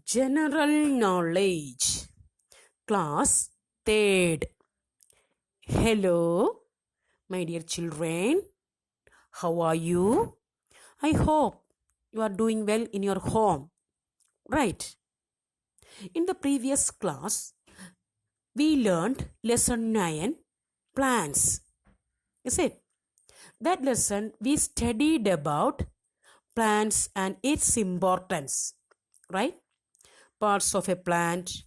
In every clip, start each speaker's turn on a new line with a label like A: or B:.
A: General knowledge. Class 3rd. Hello, my dear children. How are you? I hope you are doing well in your home. Right. In the previous class, we learned lesson 9, plants. Is it? That lesson we studied about plants and its importance. Right? Parts of a plant,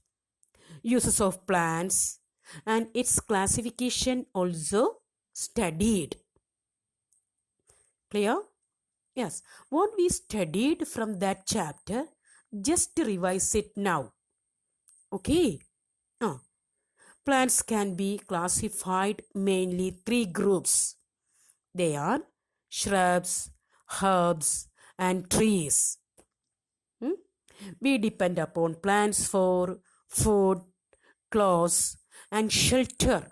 A: uses of plants, and its classification also studied. Clear? Yes. What we studied from that chapter, just revise it now. Okay. Plants can be classified mainly 3 groups. They are shrubs, herbs, and trees. We depend upon plants for food, clothes, and shelter.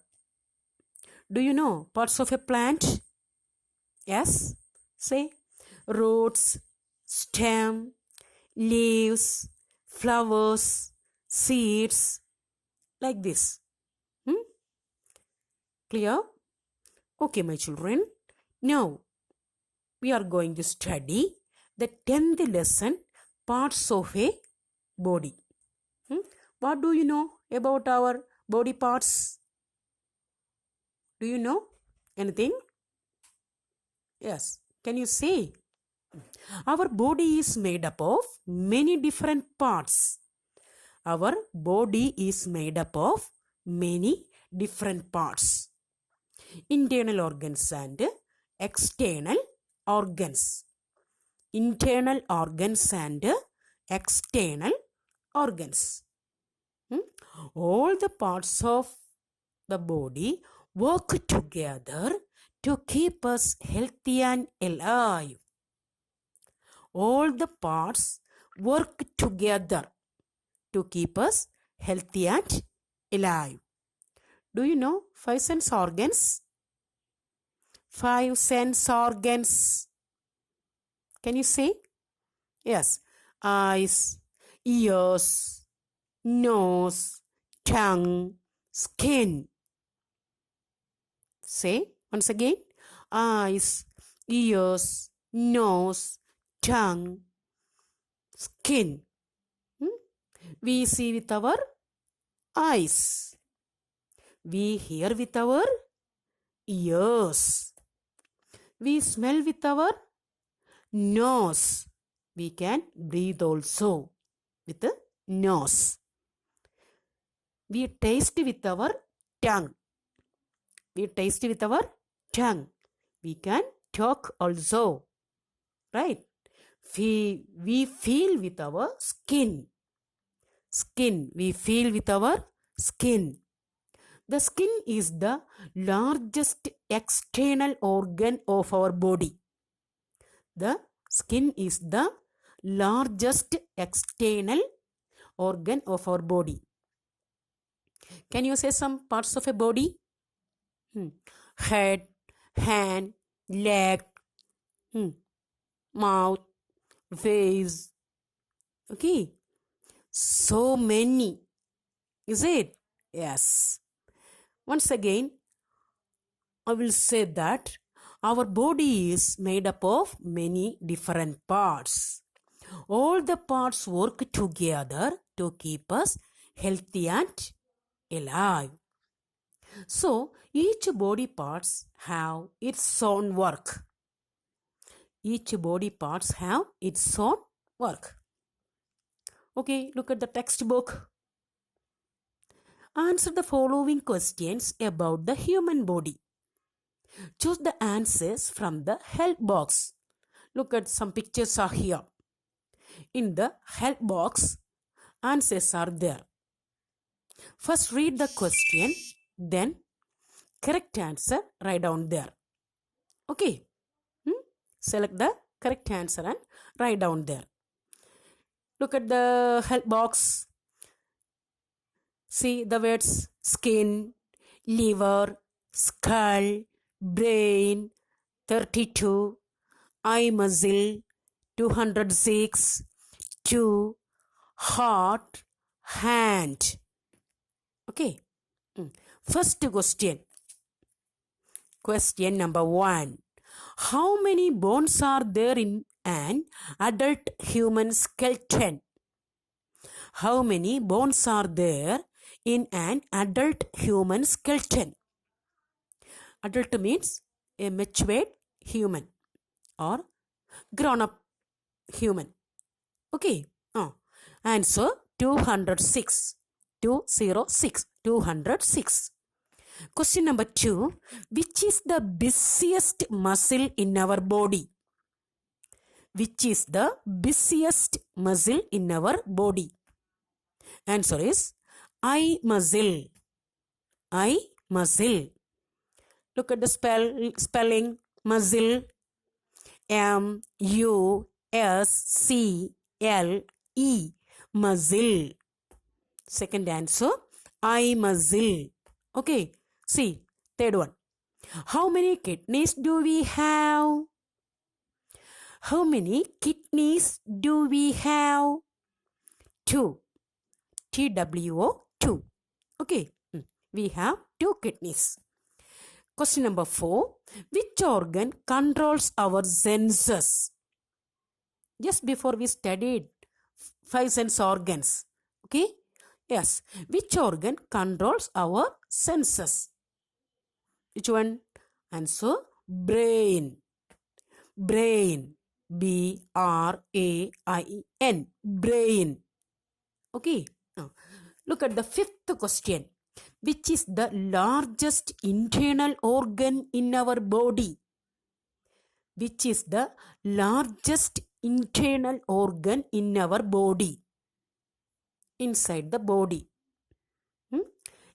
A: Do you know parts of a plant? Yes? Say roots, stem, leaves, flowers, seeds, like this. Clear? Okay, my children. Now, we are going to study the 10th lesson, parts of a body. What do you know about our body parts? Do you know anything? Yes. Can you say? Our body is made up of many different parts. Our body is made up of many different parts. Internal organs and external organs. Internal organs and external organs. All the parts of the body work together to keep us healthy and alive. All the parts work together to keep us healthy and alive. Do you know 5 sense organs? 5 sense organs. Can you say? Yes. Eyes, ears, nose, tongue, skin. Say once again. Eyes, ears, nose, tongue, skin. We see with our eyes. We hear with our ears. We smell with our nose. We can breathe also with the nose. We taste with our tongue. We taste with our tongue. We can talk also. Right? We feel with our skin. Skin. We feel with our skin. The skin is the largest external organ of our body. The skin is the largest external organ of our body. Can you say some parts of a body? Head, hand, leg, mouth, face. Okay. So many. Is it? Yes. Once again, I will say that our body is made up of many different parts. All the parts work together to keep us healthy and alive. So, each body parts have its own work. Each body parts have its own work. Okay, look at the textbook. Answer the following questions about the human body. Choose the answers from the help box. Look at some pictures are here. In the help box, answers are there. First read the question, then correct answer write down there. Okay. Select the correct answer and write down there. Look at the help box. See the words skin, liver, skull, brain, 32, eye muscle, 206, 2, heart, hand. Okay. First question. Question number 1. How many bones are there in an adult human skeleton? How many bones are there in an adult human skeleton? Adult means a matured human or grown up human. Okay. Answer 206. 206. 206. Question number 2. Which is the busiest muscle in our body? Which is the busiest muscle in our body? Answer is eye muscle. Eye muscle. Look at the spelling muscle. M-U-S-C-L-E. Muscle. Second answer, eye muscle. Okay. See, third one. How many kidneys do we have? How many kidneys do we have? 2. TWO 2. Okay. We have 2 kidneys. Question number 4. Which organ controls our senses? Just before we studied 5 sense organs. Okay. Yes. Which organ controls our senses? Which one? Answer, brain. Brain. B-R-A-I-N. Brain. Okay. Now, look at the 5th question. Which is the largest internal organ in our body? Which is the largest internal organ in our body? Inside the body.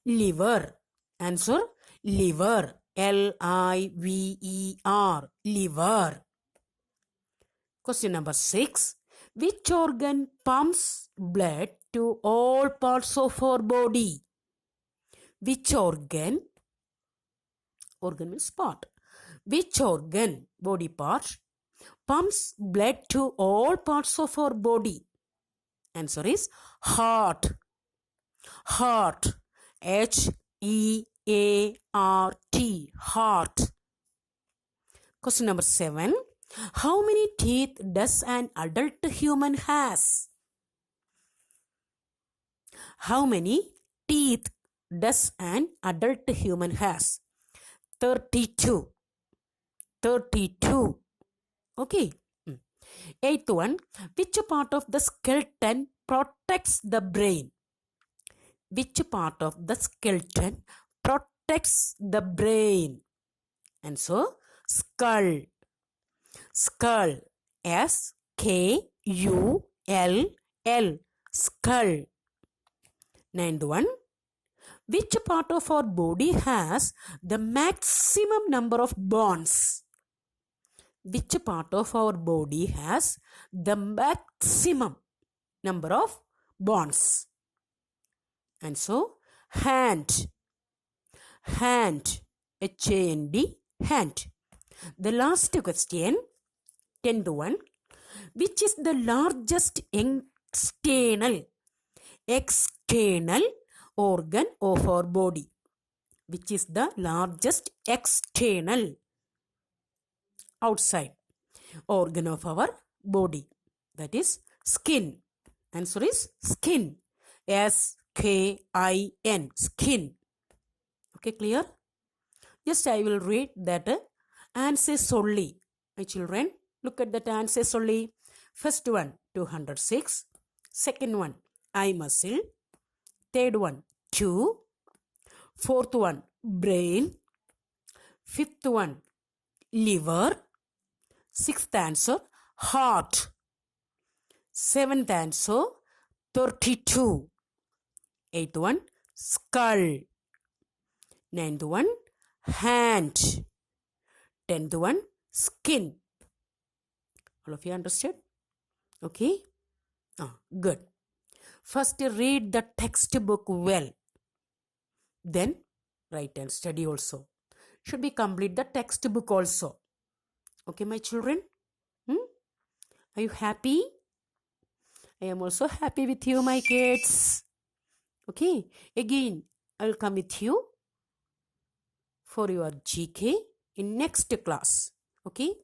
A: Liver. Answer, liver. L-I-V-E-R. Liver. Question number 6. Which organ pumps blood to all parts of our body? Which organ? Organ means part. Which organ, body part, pumps blood to all parts of our body? Answer is heart. Heart. H-E-A-R-T. Heart. Question number 7. How many teeth does an adult human has? How many teeth does an adult human has? 32. 32. Okay. 8th one. Which part of the skeleton protects the brain? Which part of the skeleton protects the brain? Answer, skull. Skull. S-K-U-L-L. Skull. 9th one. Which part of our body has the maximum number of bones? Which part of our body has the maximum number of bones? Answer, hand. Hand. H-A-N-D. Hand. The last question, 10th one. Which is the largest external organ of our body? Which is the largest external, outside organ of our body? That is skin. Answer is skin. S-K-I-N. Skin. Okay, clear? Just I will read that answers only. My children, look at that answers only. First one, 206. Second one, eye muscle. Third one, 2. Fourth one, brain. Fifth one, liver. Sixth answer, heart. Seventh answer, 32. Eighth one, skull. Ninth one, hand. 10th one, skin. All of you understood? Okay? Good. First read the textbook well. Then write and study also. Should be complete the textbook also. Okay, my children? Are you happy? I am also happy with you, my kids. Okay, again, I'll come with you for your GK in next class. Okay.